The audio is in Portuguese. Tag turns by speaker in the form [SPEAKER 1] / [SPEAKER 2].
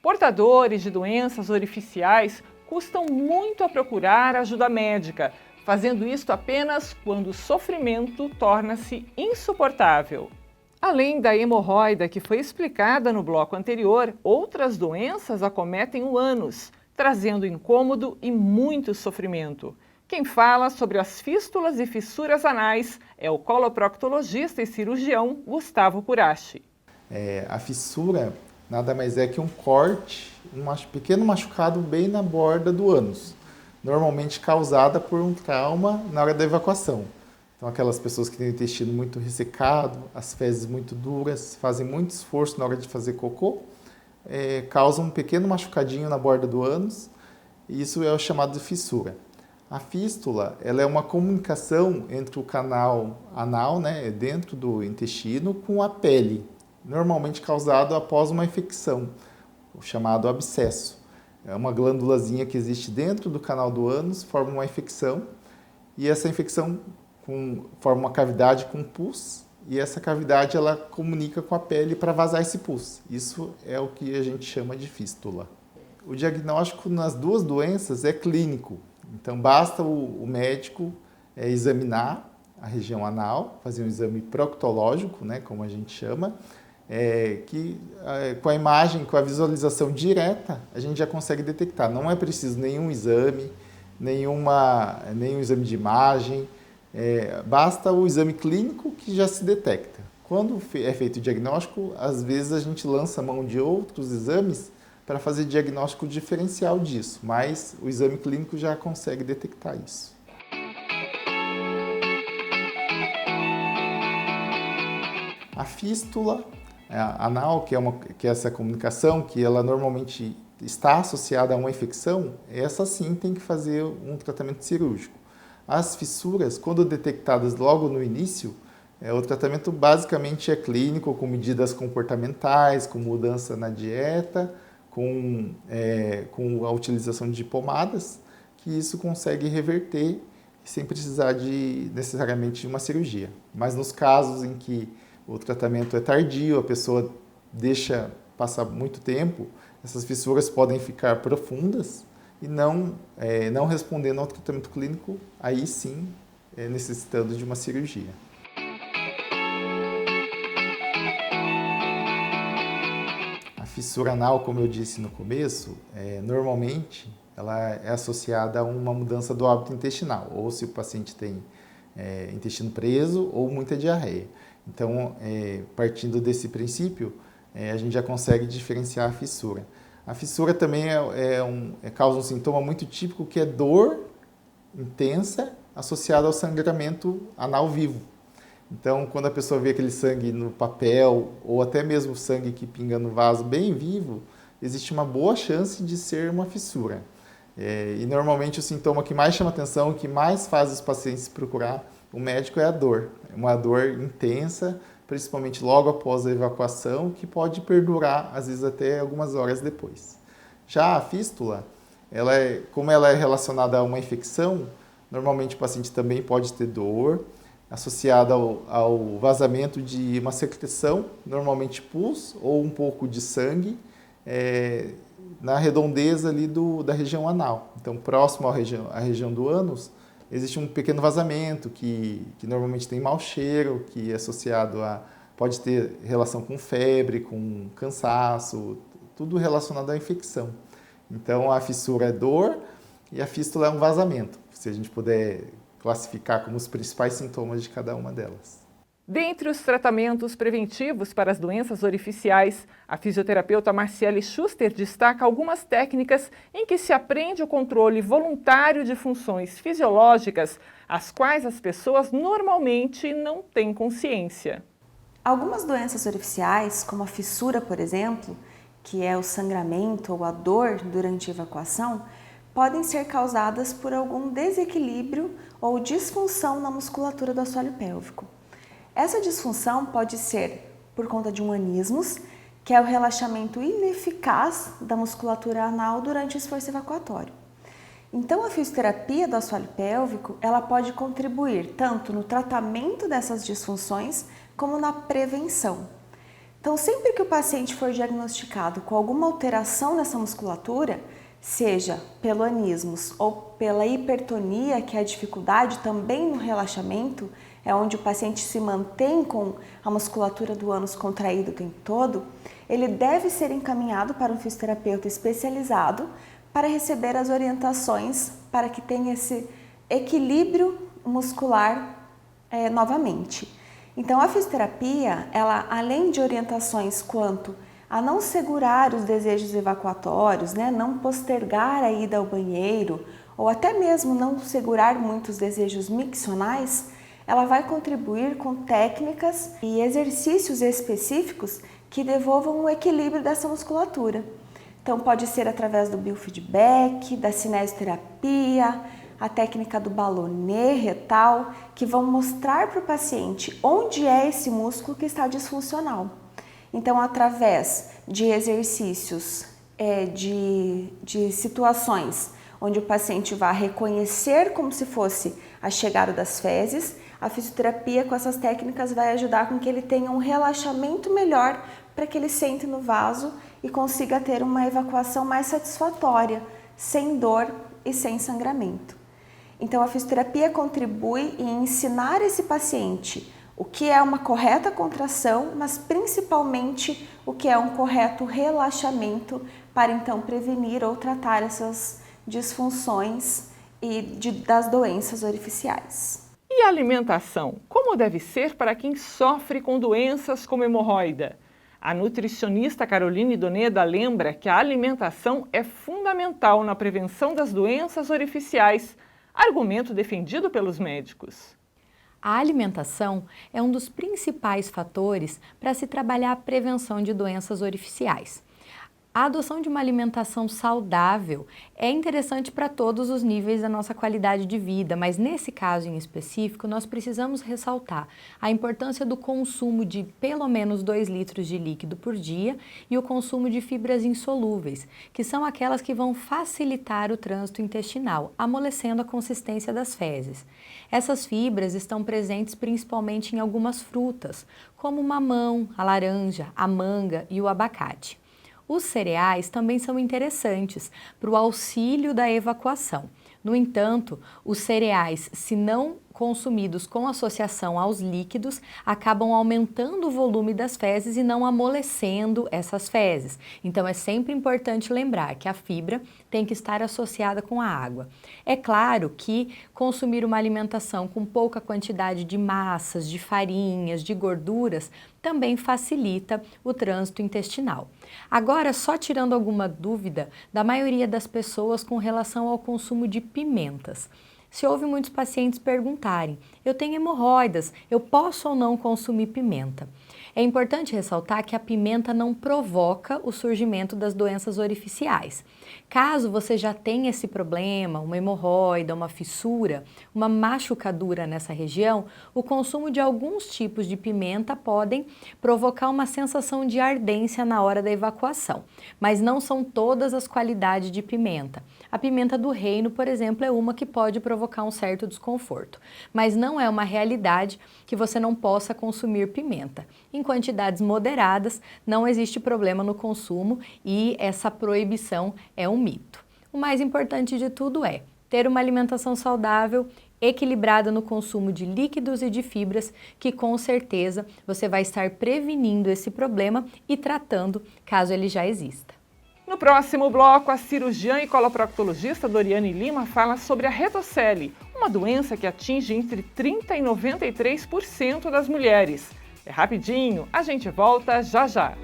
[SPEAKER 1] Portadores de doenças orificiais custam muito a procurar ajuda médica, fazendo isto apenas quando o sofrimento torna-se insuportável. Além da hemorroida que foi explicada no bloco anterior, outras doenças acometem o ânus, trazendo incômodo e muito sofrimento. Quem fala sobre as fístulas e fissuras anais é o coloproctologista e cirurgião Gustavo Curachi.
[SPEAKER 2] A fissura nada mais é que um corte, um pequeno machucado bem na borda do ânus, normalmente causada por um trauma na hora da evacuação. Então, aquelas pessoas que têm o intestino muito ressecado, as fezes muito duras, fazem muito esforço na hora de fazer cocô, causam um pequeno machucadinho na borda do ânus, e isso é o chamado de fissura. A fístula, ela é uma comunicação entre o canal anal, né, dentro do intestino, com a pele, normalmente causado após uma infecção, o chamado abscesso. É uma glândulazinha que existe dentro do canal do ânus, forma uma infecção, e essa infecção forma uma cavidade com pus, e essa cavidade ela comunica com a pele para vazar esse pus. Isso é o que a gente chama de fístula. O diagnóstico nas duas doenças é clínico, então basta o médico examinar a região anal, fazer um exame proctológico, né, como a gente chama, com a imagem, com a visualização direta, a gente já consegue detectar. Não é preciso nenhum exame, nenhum exame de imagem, basta o exame clínico que já se detecta. Quando é feito o diagnóstico, às vezes a gente lança a mão de outros exames para fazer diagnóstico diferencial disso, mas o exame clínico já consegue detectar isso. A fístula anal, que é essa comunicação, que ela normalmente está associada a uma infecção, essa sim tem que fazer um tratamento cirúrgico. As fissuras, quando detectadas logo no início, o tratamento basicamente é clínico, com medidas comportamentais, com mudança na dieta, com a utilização de pomadas, que isso consegue reverter sem precisar necessariamente de uma cirurgia. Mas nos casos em que o tratamento é tardio, a pessoa deixa passar muito tempo, essas fissuras podem ficar profundas e não respondendo ao tratamento clínico, aí sim necessitando de uma cirurgia. A fissura anal, como eu disse no começo, normalmente ela é associada a uma mudança do hábito intestinal, ou se o paciente tem intestino preso ou muita diarreia. Então, partindo desse princípio, a gente já consegue diferenciar a fissura. A fissura também causa um sintoma muito típico, que é dor intensa associada ao sangramento anal vivo. Então, quando a pessoa vê aquele sangue no papel, ou até mesmo sangue que pinga no vaso bem vivo, existe uma boa chance de ser uma fissura. E normalmente o sintoma que mais chama atenção, que mais faz os pacientes procurar o médico é a dor. É uma dor intensa, principalmente logo após a evacuação, que pode perdurar, às vezes até algumas horas depois. Já a fístula, como ela é relacionada a uma infecção, normalmente o paciente também pode ter dor, associada ao vazamento de uma secreção, normalmente pus ou um pouco de sangue, na redondeza ali da região anal. Então, próximo à região do ânus, existe um pequeno vazamento que normalmente tem mau cheiro, que é associado pode ter relação com febre, com cansaço, tudo relacionado à infecção. Então, a fissura é dor e a fístula é um vazamento, se a gente puder classificar como os principais sintomas de cada uma delas.
[SPEAKER 1] Dentre os tratamentos preventivos para as doenças orificiais, a fisioterapeuta Marciele Schuster destaca algumas técnicas em que se aprende o controle voluntário de funções fisiológicas, as quais as pessoas normalmente não têm consciência.
[SPEAKER 3] Algumas doenças orificiais, como a fissura, por exemplo, que é o sangramento ou a dor durante a evacuação, podem ser causadas por algum desequilíbrio ou disfunção na musculatura do assoalho pélvico. Essa disfunção pode ser por conta de um anismos, que é o relaxamento ineficaz da musculatura anal durante o esforço evacuatório. Então, a fisioterapia do assoalho pélvico, ela pode contribuir tanto no tratamento dessas disfunções como na prevenção. Então, sempre que o paciente for diagnosticado com alguma alteração nessa musculatura, seja pelo anismos ou pela hipertonia, que é a dificuldade também no relaxamento, é onde o paciente se mantém com a musculatura do ânus contraída o tempo todo, ele deve ser encaminhado para um fisioterapeuta especializado para receber as orientações para que tenha esse equilíbrio muscular novamente. Então, a fisioterapia, ela, além de orientações quanto a não segurar os desejos evacuatórios, né, não postergar a ida ao banheiro, ou até mesmo não segurar muito os desejos miccionais, ela vai contribuir com técnicas e exercícios específicos que devolvam o equilíbrio dessa musculatura. Então, pode ser através do biofeedback, da cinesioterapia, a técnica do ballonê retal, que vão mostrar para o paciente onde é esse músculo que está disfuncional. Então, através de exercícios, de situações onde o paciente vai reconhecer como se fosse a chegada das fezes, a fisioterapia com essas técnicas vai ajudar com que ele tenha um relaxamento melhor para que ele sente no vaso e consiga ter uma evacuação mais satisfatória, sem dor e sem sangramento. Então, a fisioterapia contribui em ensinar esse paciente o que é uma correta contração, mas principalmente o que é um correto relaxamento para então prevenir ou tratar essas disfunções e das doenças orificiais.
[SPEAKER 1] E a alimentação? Como deve ser para quem sofre com doenças como hemorroida? A nutricionista Caroline Doneda lembra que a alimentação é fundamental na prevenção das doenças orificiais, argumento defendido pelos médicos.
[SPEAKER 4] A alimentação é um dos principais fatores para se trabalhar a prevenção de doenças orificiais. A adoção de uma alimentação saudável é interessante para todos os níveis da nossa qualidade de vida, mas nesse caso em específico, nós precisamos ressaltar a importância do consumo de pelo menos 2 litros de líquido por dia e o consumo de fibras insolúveis, que são aquelas que vão facilitar o trânsito intestinal, amolecendo a consistência das fezes. Essas fibras estão presentes principalmente em algumas frutas, como o mamão, a laranja, a manga e o abacate. Os cereais também são interessantes para o auxílio da evacuação. No entanto, os cereais, se não consumidos com associação aos líquidos, acabam aumentando o volume das fezes e não amolecendo essas fezes. Então, é sempre importante lembrar que a fibra tem que estar associada com a água. É claro que consumir uma alimentação com pouca quantidade de massas, de farinhas, de gorduras, também facilita o trânsito intestinal. Agora, só tirando alguma dúvida da maioria das pessoas com relação ao consumo de pimentas. Se ouve muitos pacientes perguntarem, eu tenho hemorroidas, eu posso ou não consumir pimenta? É importante ressaltar que a pimenta não provoca o surgimento das doenças orificiais. Caso você já tenha esse problema, uma hemorroida, uma fissura, uma machucadura nessa região, o consumo de alguns tipos de pimenta podem provocar uma sensação de ardência na hora da evacuação, mas não são todas as qualidades de pimenta. A pimenta do reino, por exemplo, é uma que pode provocar um certo desconforto, mas não é uma realidade que você não possa consumir pimenta. Em quantidades moderadas, não existe problema no consumo e essa proibição é um mito. O mais importante de tudo é ter uma alimentação saudável, equilibrada no consumo de líquidos e de fibras, que com certeza você vai estar prevenindo esse problema e tratando caso ele já exista.
[SPEAKER 1] No próximo bloco, a cirurgiã e coloproctologista Doriane Lima fala sobre a retocele, uma doença que atinge entre 30% e 93% das mulheres. É rapidinho, a gente volta já já.